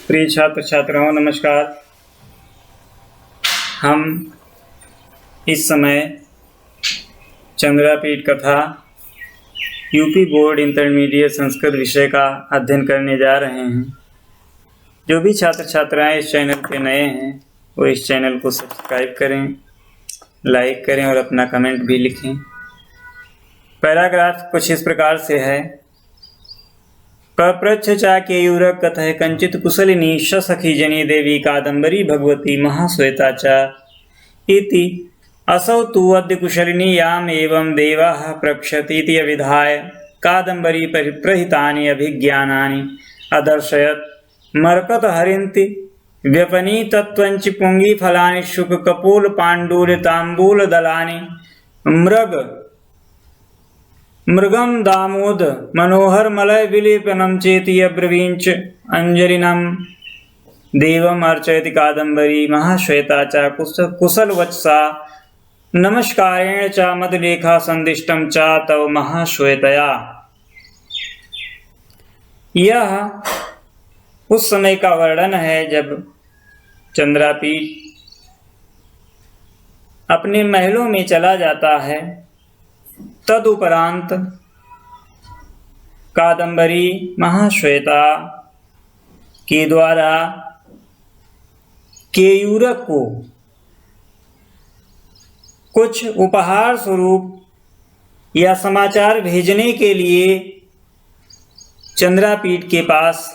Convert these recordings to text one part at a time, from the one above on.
प्रिय छात्र छात्राओं नमस्कार। हम इस समय चंद्रापीठ कथा यूपी बोर्ड इंटरमीडिएट संस्कृत विषय का अध्ययन करने जा रहे हैं। जो भी छात्र छात्राएं इस चैनल पे नए हैं वो इस चैनल को सब्सक्राइब करें, लाइक करें और अपना कमेंट भी लिखें। पैराग्राफ कुछ इस प्रकार से है। पप्रच्छ चा केयूरक कथय कंचित कुशलिनी सखी जनी देवी कादम्बरी भगवती महाश्वेता च इति असौ तु अद्य कुशलिनी याम एवं देवाः प्रक्षतीति अविधाय कादम्बरी प्रहितानि अभिज्ञानानि अदर्शयत् मरकत हरिन्ति व्यपनीतत्वञ्च पुंगीफलानि शुक कपोल पाण्डूल ताम्बूल दलानि मृगम दामोद मनोहर मलय विलेपनम चेति अब्रवींच अंजलिनम देवम अर्चयति कादम्बरी महाश्वेता च कुशलवचसा नमस्कारेण च मदलेखा संदिष्टम च तव महाश्वेतया। यह उस समय का वर्णन है जब चंद्रापीठ अपने महलों में चला जाता है। तदुपरांत कादम्बरी महाश्वेता के द्वारा केयूरक को कुछ उपहार स्वरूप या समाचार भेजने के लिए चंद्रापीठ के पास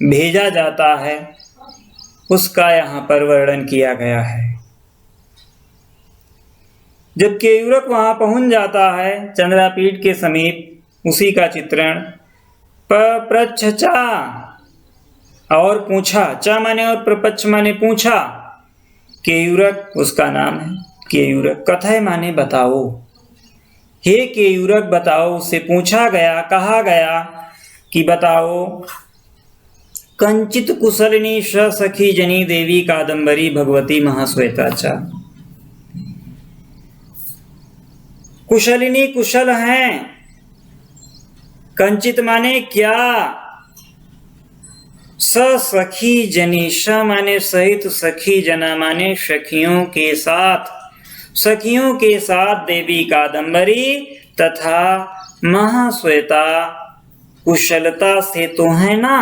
भेजा जाता है, उसका यहाँ पर वर्णन किया गया है। जब केयूरक वहां पहुंच जाता है चंद्रापीठ के समीप, उसी का चित्रण पप्रच्छ चा और पूछा, चा माने और प्रपच्छ माने पूछा। केयूरक उसका नाम है। केयूरक कथय माने बताओ। हे केयूरक बताओ, उससे पूछा गया, कहा गया कि बताओ। कंचित कुशलिनी सखी जनी देवी कादम्बरी भगवती महाश्वेता चा। कुशलिनी कुशल हैं। कंचित माने क्या, सखी जनी, स माने सहित, सखी जना माने सखियों के साथ, सखियों के साथ देवी कादम्बरी तथा महाश्वेता कुशलता से तो है ना।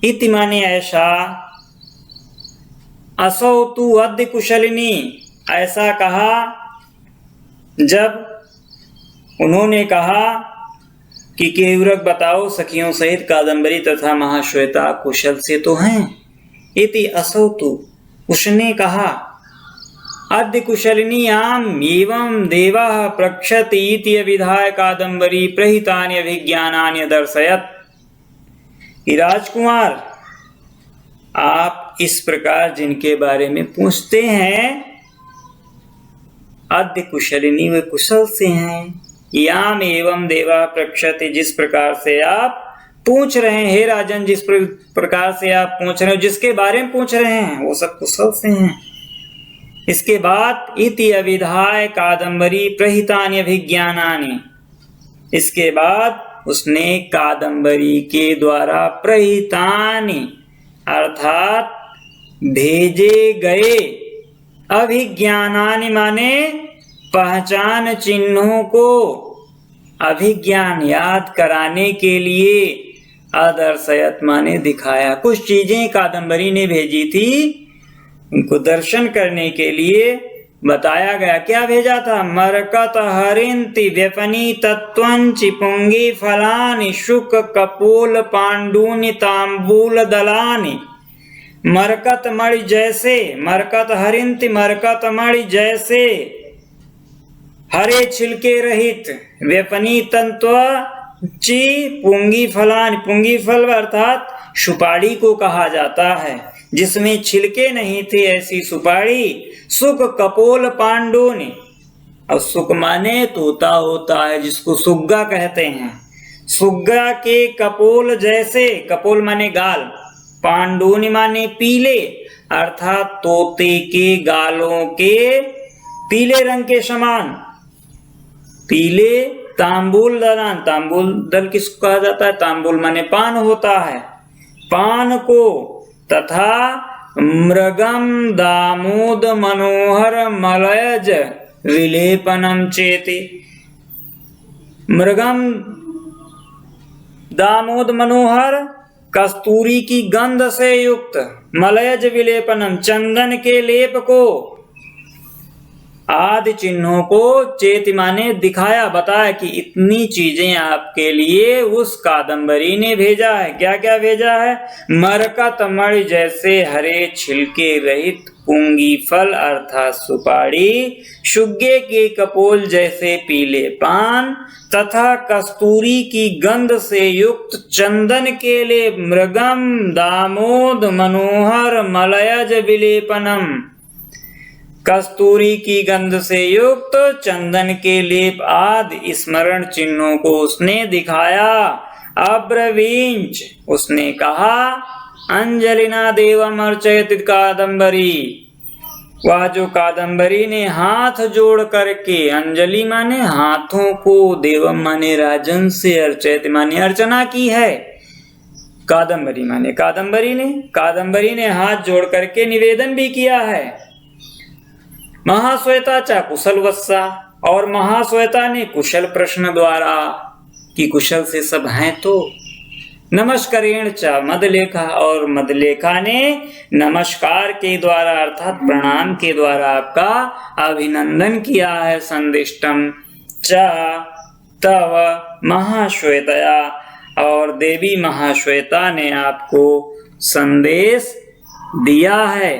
इति माने ऐसा। असौ तु अद्य कुशलिनी, ऐसा कहा जब उन्होंने कहा कि केयूरक बताओ सखियों सहित कादम्बरी तथा महाश्वेता कुशल से तो हैं। इति असौ तु, उसने कहा, अद्य कुशलिनीयाम एवं देवाः प्रक्षति इति अविधाय कादम्बरी प्रहितानि अभिज्ञानानि दर्शयत्। कि राजकुमार, आप इस प्रकार जिनके बारे में पूछते हैं, अद्य कुशलिनी वे कुशल से हैं। याम एवं देवा प्रक्षति, जिस प्रकार से आप पूछ रहे हैं हे राजन, जिस प्रकार से आप पूछ रहे हो, जिसके बारे में पूछ रहे हैं वो सब कुशल से हैं। इसके बाद इति अविधाय कादम्बरी प्रहितानि अभिज्ञानानि, इसके बाद उसने कादम्बरी के द्वारा प्रहितानि अर्थात भेजे गए, अभिज्ञानानि माने पहचान चिन्हों को, अभिज्ञान याद कराने के लिए, अदर्शयत माने दिखाया। कुछ चीजें कादम्बरी ने भेजी थी, उनको दर्शन करने के लिए बताया गया। क्या भेजा था? मरकत हरिन्ति व्यपनीतत्वञ्च पुंगी फलानि शुक कपोल पाण्डूनि ताम्बूल दलानि। मरकत मणि जैसे, मरकत हरिन्ति मरकत मणि जैसे, हरे छिलके रहित, व्यपनीतत्व ची पुंगी फलानि, पुंगी फल अर्थात सुपारी को कहा जाता है, जिसमें छिलके नहीं थे ऐसी सुपारी। सुक कपोल पाण्डूनि, और सुक माने तोता होता है जिसको सुग्गा कहते हैं। सुग्गा के कपोल जैसे, कपोल माने गाल, पाण्डूनि माने पीले, अर्थात तोते के गालों के पीले रंग के समान। पीले तांबूल दलान, तांबूल दल किसको कहा जाता है? तांबूल माने पान होता है। पान को तथा मृगम दामोद मनोहर मलयज विलेपनम चेति। मृगम दामोद मनोहर कस्तूरी की गंध से युक्त, मलयज विलेपनम चंदन के लेप को, आदि चिन्हों को चेति माने दिखाया, बताया कि इतनी चीजें आपके लिए उस कादम्बरी ने भेजा है। क्या क्या भेजा है? मरकत मणि जैसे हरे छिलके रहित पुंगी फल अर्थात सुपाड़ी, शुग्गे के कपोल जैसे पीले पान तथा कस्तूरी की गंध से युक्त चंदन के लिए मृगम दामोद मनोहर मलयज विलेपनम, कस्तूरी की गंध से युक्त चंदन के लेप आदि स्मरण चिन्हों को उसने दिखाया। अब्रवींच उसने कहा, अंजलिना देवम अर्चयति कादम्बरी, वह जो कादम्बरी ने हाथ जोड़ करके, अंजलि माने हाथों को, देवम माने राजन से, अर्चयति माने अर्चना की है, कादम्बरी माने कादम्बरी ने हाथ जोड़ करके निवेदन भी किया है। महाश्वेता चा कुशल वत्सा, और महाश्वेता ने कुशल प्रश्न द्वारा कि कुशल से सब हैं तो, नमस्करेण चा मदलेखा, और मदलेखा ने नमस्कार के द्वारा अर्थात प्रणाम के द्वारा आपका अभिनंदन किया है। संदिष्टम चा तव महाश्वेतया, और देवी महाश्वेता ने आपको संदेश दिया है।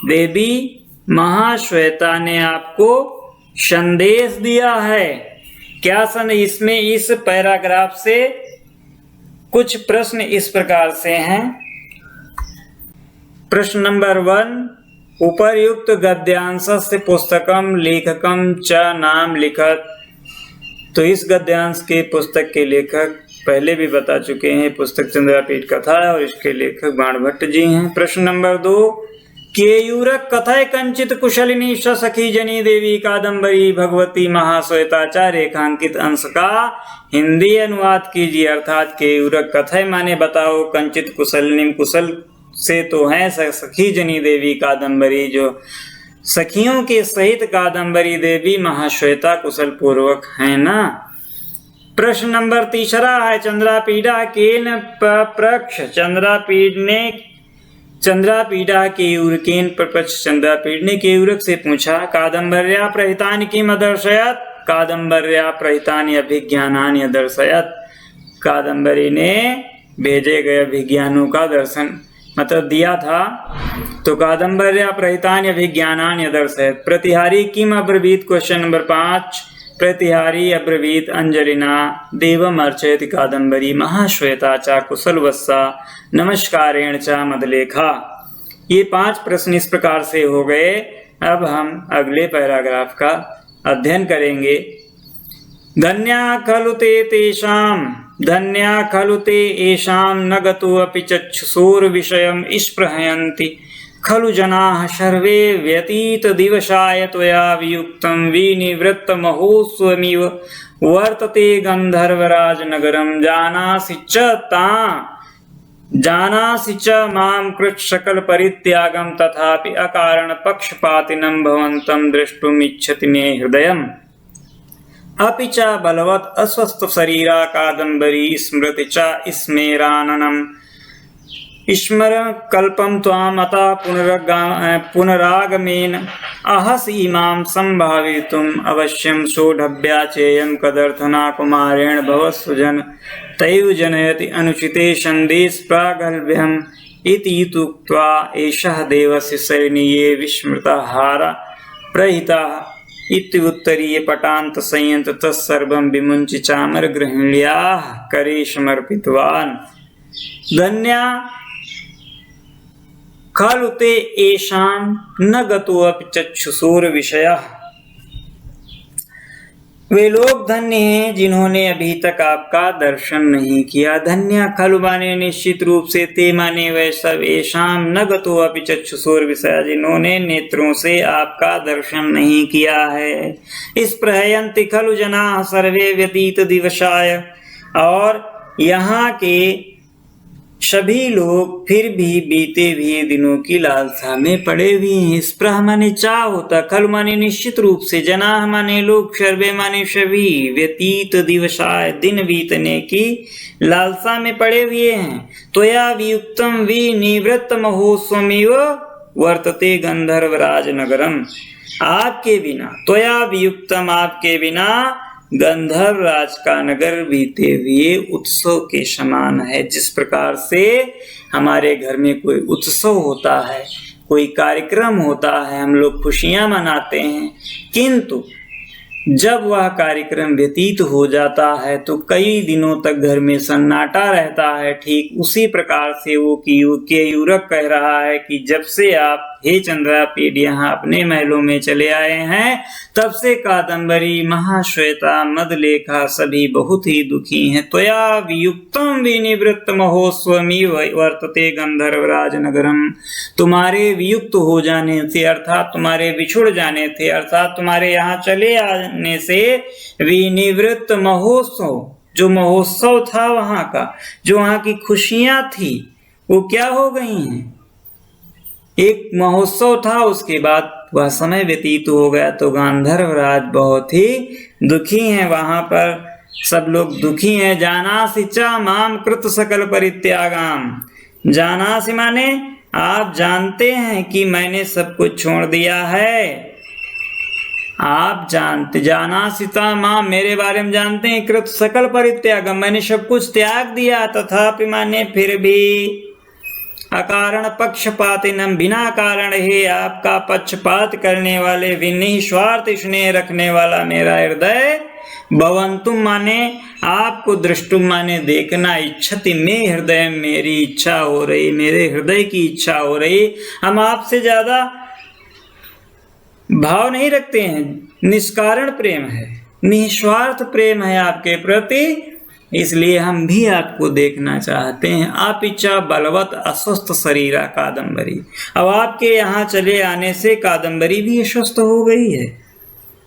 देवी महाश्वेता ने आपको संदेश दिया है। क्या इसमें इस पैराग्राफ से कुछ प्रश्न इस प्रकार से हैं। प्रश्न नंबर 1, उपर्युक्त गद्यांशस्य पुस्तकम लेखकम च नाम लिखत। तो इस गद्यांश के पुस्तक के लेखक पहले भी बता चुके हैं, पुस्तक चंद्रापीठ कथा है और इसके लेखक बाणभट्ट जी हैं। प्रश्न नंबर 2, केयूरक कथय कंचित कुशलिनी सखी जनी देवी कादम्बरी भगवती महाश्वेता रेखांकित अंश का हिंदी अनुवाद कीजिए। अर्थात केयूरक कथय माने बताओ, कंचित कुशलिनी कुशल से तो है सखी जनी देवी कादम्बरी, जो सखियों के सहित कादम्बरी देवी महाश्वेता कुशल पूर्वक है ना। प्रश्न नंबर 3 है, चंद्रापीड़ा केन प्रपक्ष, चंद्रापीड़ा केयूरकेन प्रपक्ष, चंद्रापीड़ ने केयूरक से पूछा, कादम्बर्या प्रहितानि किम अदर्शयत्, कादम्बर्या प्रहितानि अभिज्ञानानि अदर्शयत्, कादम्बरी ने भेजे गए अभिज्ञानों का दर्शन मतलब दिया था। तो कादम्बर्या प्रहितानि अभिज्ञानानि अदर्शयत्। प्रतिहारी किम अब्रवीत, क्वेश्चन नंबर 5, प्रतिहारी अब्रवीत अंजलिना देवम अर्चयति कादम्बरी महाश्वेता चा कुशल वत्सा नमस्कारेण चा मदलेखा। ये 5 प्रश्न इस प्रकार से हो गए। अब हम अगले पैराग्राफ का अध्ययन करेंगे। धन्या खलु ते तेषां, धन्या खलु ते येषां न गतो अपि चक्षुषोर विषयम् स्पृहयन्ति, खलु जनाः सर्वे व्यतीत दिवसाय त्वया वियुक्तं विनिवृत्त महोत्सवमिव वर्तते गंधर्वराज नगरं, जानासि च मां कृत सकल परित्यागं, तथापि अकारण पक्षपातिनं भवन्तं द्रष्टुमिच्छति मे हृदयम्। अपि च बलवत् अस्वस्थ शरीरा कादम्बरी स्मृति च स्मेराननम्, स्मर कल्पम त्वाम अता पुनरागमेन अहस इमां संभावितुम अवश्यं सोढव्या चेयं कदर्थना कुमारेण भवस्सुजन तैव जनयति अनुचिते संदेश प्रागल्भ्यम् इति तुक्त्वा एषः देवस्य सैनीये विस्मृतहारा प्रहिता इति उत्तरीय पटान्त संयंत तत्सर्वं विमुञ्च चामर गृहिण्याः करे समर्पितवान्। धन्या खलु ते येषां न गतो अपि चक्षुषोर विषयः, वे लोग धन्य हैं जिन्होंने अभी तक आपका दर्शन नहीं किया। धन्य खलु माने निश्चित रूप से, ते माने वह सब, येषां न गतो अपि चक्षुषोर विषयः जिन्होंने नेत्रों से आपका दर्शन नहीं किया है। स्पृहयन्ति खलु जनाः सर्वे व्यतीत दिवसाय, और यहाँ के सभी लोग फिर भी बीते हुए दिनों की लालसा में पड़े हुए हैं। स्प्रह माने चाह होता, खल माने निश्चित रूप से, जनाह माने लोग, सर्वे माने सभी, व्यतीत दिवसाय दिन बीतने की लालसा में पड़े हुए हैं। त्वया वियुक्तम विनिवृत्त महोत्सवमेव वर्तते गंधर्वराज नगरम। आपके बिना, त्वया वियुक्तम आपके बिना, गंधर्व राज का नगर बीते हुए उत्सव के समान है। जिस प्रकार से हमारे घर में कोई उत्सव होता है, कोई कार्यक्रम होता है, हम लोग खुशियां मनाते हैं, किंतु जब वह कार्यक्रम व्यतीत हो जाता है तो कई दिनों तक घर में सन्नाटा रहता है। ठीक उसी प्रकार से वो केयूरक कह रहा है कि जब से आप हे चंद्रापीठ यहाँ अपने महलों में चले आए हैं, तब से कादम्बरी, महाश्वेता, मदलेखा सभी बहुत ही दुखी हैं। त्वया वियुक्तम विनिवृत्त महोत्सवमी वर्तते गंधर्वराज नगरम। तुम्हारे वियुक्त हो जाने से, अर्थात तुम्हारे बिछुड़ जाने से, अर्थात तुम्हारे यहाँ चले आने से विनिवृत्त महोत्सव, जो महोत्सव था वहां का, जो वहां की खुशियां थी, वो क्या हो गई हैं? एक महोत्सव था, उसके बाद वह समय व्यतीत हो गया तो गांधर्व राज बहुत ही दुखी हैं। वहां पर सब लोग दुखी हैं। जानासि च माम कृत सकल परित्यागाम। जानासि माने आप जानते हैं कि मैंने सब कुछ छोड़ दिया है। आप जानते, जानासि च माम मेरे बारे में जानते हैं, कृत सकल परित्यागम मैंने सब कुछ त्याग दिया, तथापि माने फिर भी, अकारण पक्षपातिनम बिना कारण है आपका पक्षपात करने वाले, निस्वार्थ स्नेह रखने वाला मेरा हृदय, भवंतुम माने आपको, दृष्टुम माने देखना, इच्छति में हृदय, मेरी इच्छा हो रही, मेरे हृदय की इच्छा हो रही। हम आपसे ज्यादा भाव नहीं रखते हैं, निष्कारण प्रेम है, निस्वार्थ प्रेम है आपके प्रति, इसलिए हम भी आपको देखना चाहते हैं। आप इच्छा बलवत अस्वस्थ शरीरा कादम्बरी। अब आपके यहाँ चले आने से कादम्बरी भी अस्वस्थ हो गई है।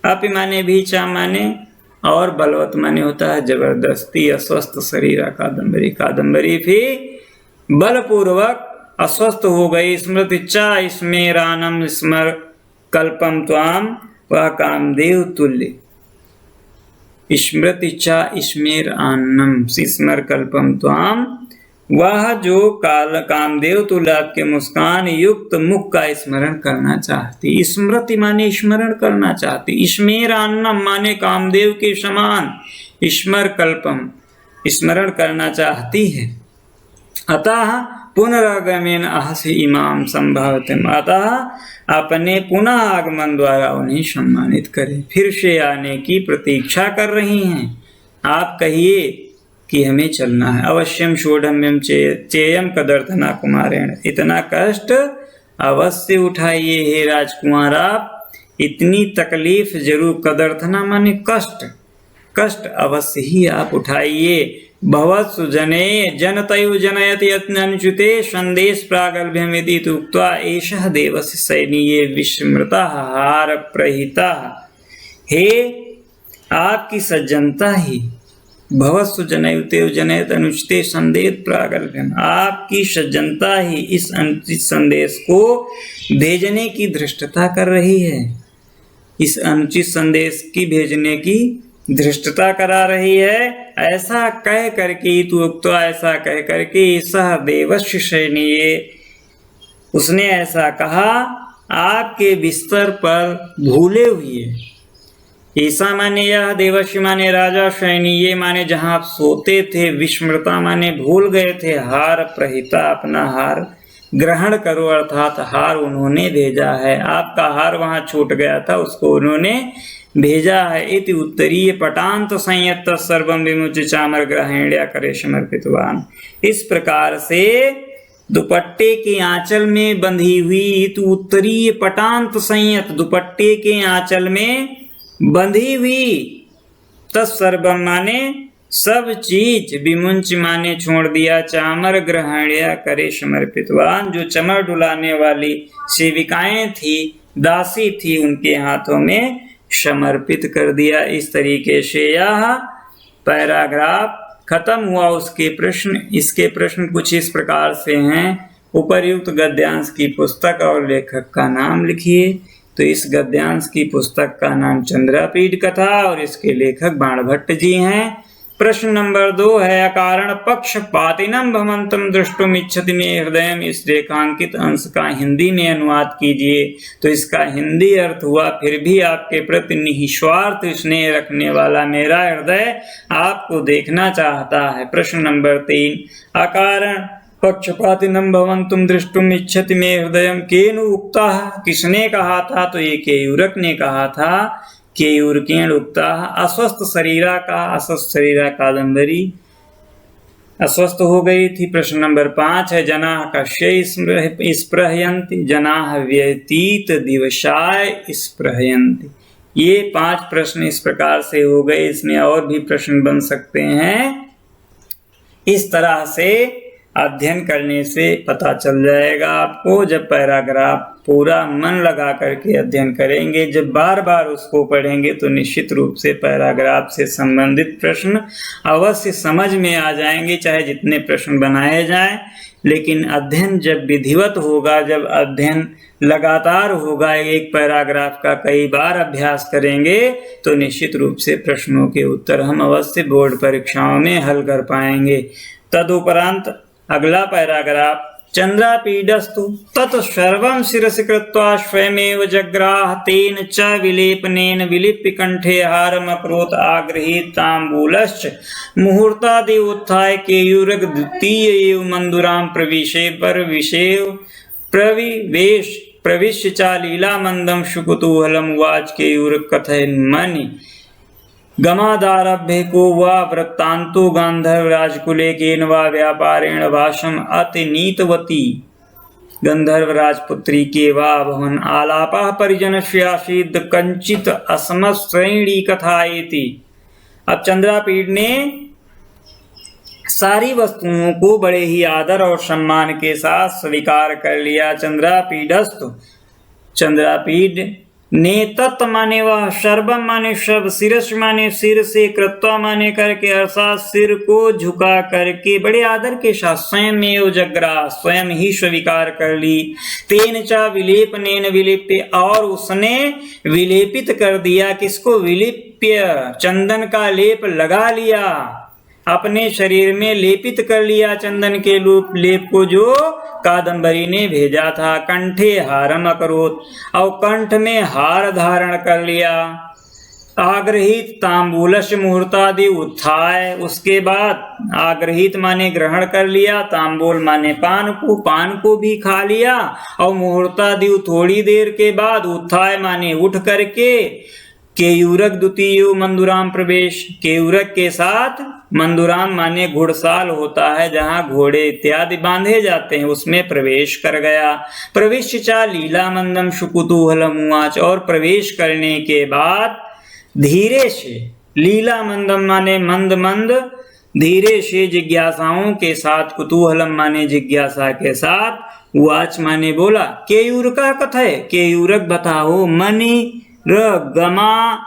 आप माने भी, चा माने और बलवत माने होता है जबरदस्ती, अस्वस्थ शरीरा कादम्बरी। कादम्बरी भी बलपूर्वक अस्वस्थ हो गई। स्मृति चा स्मेरानम स्मर कल्पम त्वाम, वह कामदेव तुल्य। स्मृति चा स्मेर आनम स्मर कल्पम त्वाम, वह जो कामदेव तुल्य आपके मुस्कान युक्त मुख का स्मरण करना चाहती। स्मृति माने स्मरण करना चाहती, स्मेर आनम माने कामदेव के समान, स्मर कल्पम स्मरण करना चाहती है। अतः पुनरागमेन अहसि इमाम संभावतम, अतः अपने पुनः आगमन द्वारा उन्हें सम्मानित करें। फिर से आने की प्रतीक्षा कर रही हैं। आप कहिए कि हमें चलना है। अवश्यम षोडम्यम चेयम कदर्थना कुमारेण, इतना कष्ट अवश्य उठाइए हे राजकुमार, आप इतनी तकलीफ जरूर, कदर्थना माने कष्ट, कष्ट अवश्य ही आप उठाइए। भवत्सु जने जनतयु जनयति यत्ननुचिते संदेश प्रागल्भ्यमिति उक्त्वा एषः देवस्य सैनीये विस्मृतः हार प्रहिता। हे आपकी सज्जनता ही, भवत्सु जनयुते जनयत अनुचिते संदेश प्रागल्भ्यम, आपकी सज्जनता ही इस अनुचित संदेश को भेजने की धृष्टता कर रही है। इस अनुचित संदेश की भेजने की धृष्टता करा रही है। ऐसा कह करके तो ऐसा कह करके सह देवस्य सैनीये, उसने ऐसा कहा आपके बिस्तर पर भूले हुए। ऐसा माने यह, देवस्य माने राजा, सैनीये माने जहां आप सोते थे, विस्मृता माने भूल गए थे, हार प्रहिता अपना हार ग्रहण करो, अर्थात हार उन्होंने भेजा है। आपका हार वहां छूट गया था, उसको उन्होंने भेजा है। इति उत्तरीय पटांत संयत सर्वम विमुच चामर ग्रहण्या करे समर्पितवान। इस प्रकार से दुपट्टे के आंचल में बंधी हुई, तो उत्तरीय पटांत संयत, दुपट्टे के आंचल में बंधी हुई, तत्सर्वम माने सब चीज, विमुंच माने छोड़ दिया, चामर ग्रहण्या करे समर्पितवान, जो चमर डुलाने वाली सेविकाएं थी, दासी थी, उनके हाथों में समर्पित कर दिया। इस तरीके से यह पैराग्राफ खत्म हुआ उसके प्रश्न। इसके प्रश्न कुछ इस प्रकार से हैं। उपर्युक्त गद्यांश की पुस्तक और लेखक का नाम लिखिए। तो इस गद्यांश की पुस्तक का नाम चंद्रापीठ कथा और इसके लेखक बाणभट्ट जी हैं। प्रश्न नंबर 2 है, अकारण पक्षपातिनम भ्रमंतम दृष्टुम इच्छति मे हृदयम। इस रेखांकित अंश का हिंदी में अनुवाद कीजिए। तो इसका हिंदी अर्थ हुआ, फिर भी आपके प्रति निस्वार्थ स्नेह रखने वाला मेरा हृदय आपको देखना चाहता है। प्रश्न नंबर 3, अकारण पक्षपातिनम भवंतुम दृष्टुम इच्छति मे हृदयम केन उक्ता। किसने कहा था? तो ये केयूरक ने कहा था। केयूरकेण उक्ता। अस्वस्थ शरीरा का, अस्वस्थ शरीरा कादंबरी अस्वस्थ हो गई थी। प्रश्न नंबर 5 है, जनाः कस्य स्पृहयन्ति। जनाः व्यतीत दिवसाय स्पृहयन्ति। ये 5 प्रश्न इस प्रकार से हो गए। इसमें और भी प्रश्न बन सकते हैं। इस तरह से अध्ययन करने से पता चल जाएगा आपको। जब पैराग्राफ पूरा मन लगा करके अध्ययन करेंगे, जब बार बार उसको पढ़ेंगे, तो निश्चित रूप से पैराग्राफ से संबंधित प्रश्न अवश्य समझ में आ जाएंगे, चाहे जितने प्रश्न बनाए जाएं। लेकिन अध्ययन जब विधिवत होगा, जब अध्ययन लगातार होगा, एक पैराग्राफ का कई बार अभ्यास करेंगे, तो निश्चित रूप से प्रश्नों के उत्तर हम अवश्य बोर्ड परीक्षाओं में हल कर पाएंगे। तदुपरांत अगला पैराग्राफ, चंद्रापीडस्तु तत्सर्वं शिरसि कृत्वा स्वयमेव जग्राह तेन च विलेपनेन विलिप्य कंठे हारम् अकरोत् आगृहीत तांबूलश्च मुहूर्तादि उत्थाय केयूरक द्वितीय एव मंदुरां प्रविश्य च लीलामन्दं सुकुतूहलम् उवाच केयूरक कथयन्मनि गमादारभ्य को वा वृत्तांतो गांधर्व राजकुले केन वा व्यापारेण भाषम अतिनीतवती गंधर्व राजपुत्री के वा भवन आलापः परिजनस्यासीद कंचित अस्मश्रेणी कथाएति। अब चंद्रापीठ ने सारी वस्तुओं को बड़े ही आदर और सम्मान के साथ स्वीकार कर लिया। चंद्रापीडस्तु, चंद्रापीठ ने तत् माने वह, सर्वम माने सब, शिरस माने सिर से, कृत्वा माने करके, अर्थात सिर को झुका करके बड़े आदर के साथ, स्वयं एव जग्रा, स्वयं ही स्वीकार कर ली। तेन च विलेपनेन विलिप्य, और उसने विलेपित कर दिया। किसको? विलिप्य, चंदन का लेप लगा लिया, अपने शरीर में लेपित कर लिया चंदन के लेप को, जो कादंबरी ने भेजा था। कंठे हारम अकरोत, और कंठ में हार धारण कर लिया। आग्रहित तांबूलश मुहूर्तादि उत्थाय, उसके बाद आग्रहित माने ग्रहण कर लिया, तांबूल माने पान को भी खा लिया, और मुहूर्तादि थोड़ी देर के बाद, उत्थाय माने उठ करके, केयूरक द्वितीय मंदुराम प्रवेश, केयूरक के साथ मंदुराम माने घुड़साल होता है, जहां घोड़े इत्यादि बांधे जाते हैं, उसमें प्रवेश कर गया। प्रविश्य चा लीला मंदम सुकुतूहलम उवाच, और प्रवेश करने के बाद धीरे से, लीला मंदम माने मंद मंद, धीरे से जिज्ञासाओं के साथ, कुतूहलम माने जिज्ञासा के साथ, उवाच माने बोला। केयूरका कथय, केयूरक बताओ, मणि गमा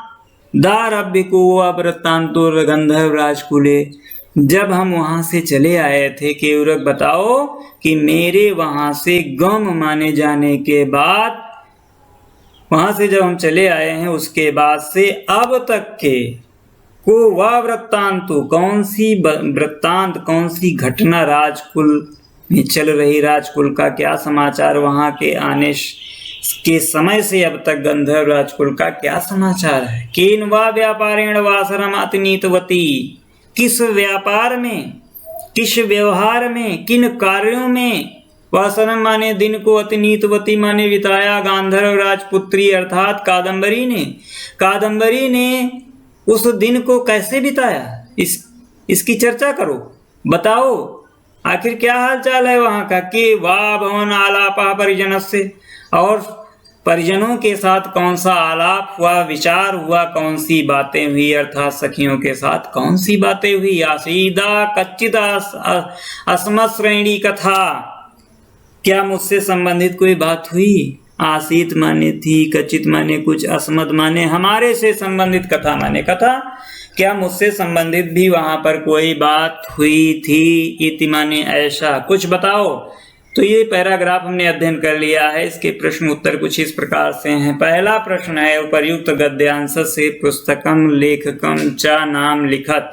दारभ्य को वृत्तांतो गंधर्व राजकुले, जब हम वहां से चले आए थे, केयूरक बताओ कि मेरे वहां से गम माने जाने के बाद, वहां से जब हम चले आए हैं उसके बाद से अब तक के को वह वृत्तांतो, कौन सी वृत्तांत, कौन सी घटना राजकुल में चल रही, राजकुल का क्या समाचार, वहां के आने के समय से अब तक गंधर्व राजकुल का क्या समाचार है। केन वा व्यापारेण वासरम अतिनीतवती, किस व्यापार में, किस व्यवहार में, किन कार्यों में, वासरम माने दिन को, अतिनीतवती माने बिताया, गांधर्व राजपुत्री अर्थात कादंबरी ने उस दिन को कैसे बिताया, इसकी चर्चा करो, बताओ आखिर क्या हाल चाल है वहां का। के वा भवन आलापा परिजन से, और परिजनों के साथ कौन सा आलाप हुआ, विचार हुआ, कौन सी बातें हुई, अर्थात सखियों के साथ कौन सी बातें हुई। आसीदा कच्चिदा अस्मत् श्रेणी कथा, क्या मुझसे संबंधित कोई बात हुई। आसीत माने थी, कचित माने कुछ, अस्मद माने हमारे से संबंधित, कथा माने कथा। क्या मुझसे संबंधित भी वहां पर कोई बात हुई थी? इति माने ऐसा, कुछ बताओ। तो ये पैराग्राफ हमने अध्ययन कर लिया है। इसके प्रश्न उत्तर कुछ इस प्रकार से हैं। पहला प्रश्न है, उपर्युक्त गद्यांश से पुस्तकम लेखकम च नाम लिखत।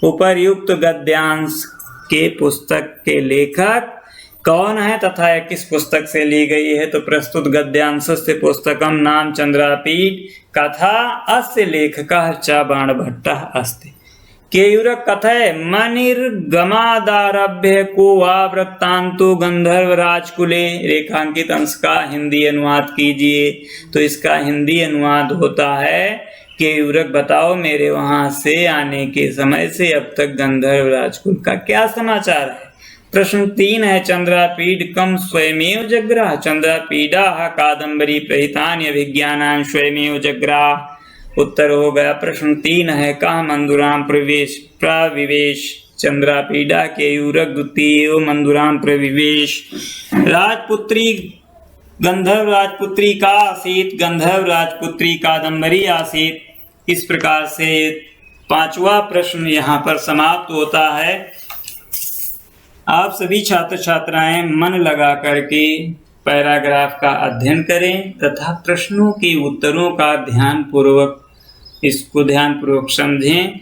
उपर्युक्त गद्यांश के पुस्तक के लेखक कौन है तथा यह किस पुस्तक से ली गई है? तो प्रस्तुत गद्यांश से पुस्तकम नाम चंद्रापीठ कथा अस्य लेखकः च बाणभट्टः अस्ति। केयूरक कथय मनिर्गमादारभ्य को वा वृत्तांतो गंधर्व राजकुले। रेखांकित अंश का हिंदी अनुवाद कीजिए। तो इसका हिंदी अनुवाद होता है, केयूरक बताओ मेरे वहां से आने के समय से अब तक गंधर्व राजकुल का क्या समाचार है। प्रश्न 3 है, चंद्रापीड कम स्वयमेव जग्राह। चंद्रापीडा कादंबरी प्रहितानि अभिज्ञानानि स्वयमेव जग्राह। उत्तर हो गया। प्रश्न 3 है, कहा मंदुराम प्रविवेश। चंद्रापीडा केयूरक द्वितीय मंदुराम प्रविवेश। राजपुत्री गंधर्व राजपुत्री का आसीत, गंधर्व राजपुत्री कादंबरी आसीत। इस प्रकार से 5वां प्रश्न यहाँ पर समाप्त होता है। आप सभी छात्र छात्राएं मन लगा करके पैराग्राफ का अध्ययन करें तथा प्रश्नों के उत्तरों का ध्यानपूर्वक समझें।